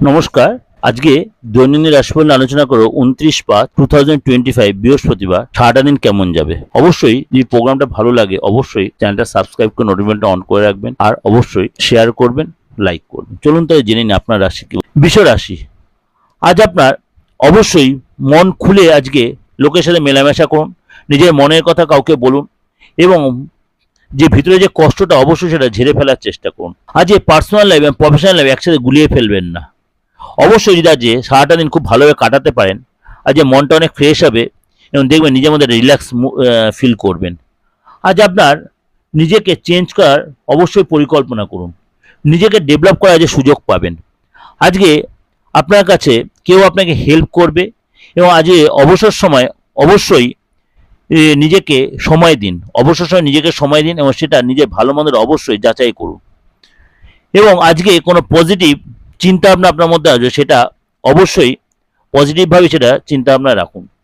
নমস্কার। আজকে দৈনন্দিন রাশিফল নিয়ে আলোচনা করো 29/5/2025 বৃহস্পতিবার। সারাটা দিন কেমন যাবে। অবশ্যই যদি প্রোগ্রামটা ভালো লাগে অবশ্যই চ্যানেলটা সাবস্ক্রাইব করে নোটিফিকেশনটা অন করে রাখবেন, আর অবশ্যই শেয়ার করবেন, লাইক করবেন। চলুন তাই জেনে নিন আপনার রাশি কি। বৃষ রাশি, আজ আপনার অবশ্যই মন খুলে আজকে লোকের সাথে মেলামেশা করুন, নিজের মনের কথা কাউকে বলুন এবং যে ভিতরে যে কষ্টটা অবশ্যই সেটা ঝেড়ে ফেলার চেষ্টা করুন। আজ এই পার্সোনাল লাইফ এবং প্রফেশনাল লাইফ একসাথে গুলিয়ে ফেলবেন না। অবশ্যই যদি আজ সারাটা দিন খুব ভালোভাবে কাটাতে পারেন, আজ মনটা অনেক ফ্রেশ হবে এবং দেখবেন নিজের মধ্যে রিল্যাক্স ফিল করবেন। আজ আপনার নিজেকে চেঞ্জ করার অবশ্যই পরিকল্পনা করুন, নিজেকে ডেভেলপ করার যে সুযোগ পাবেন। আজকে আপনার কাছে কেউ আপনাকে হেল্প করবে এবং আজ অবসর সময় অবশ্যই নিজেকে সময় দিন, অবসর সময় নিজেকে সময় দিন এবং সেটা নিজের ভালো মন্দের অবশ্যই যাচাই করুন। এবং আজকে কোনো পজিটিভ চিন্তা ভাবনা আপনার মধ্যে আসবে, সেটা অবশ্যই পজিটিভভাবে সেটা চিন্তা ভাবনা রাখুন।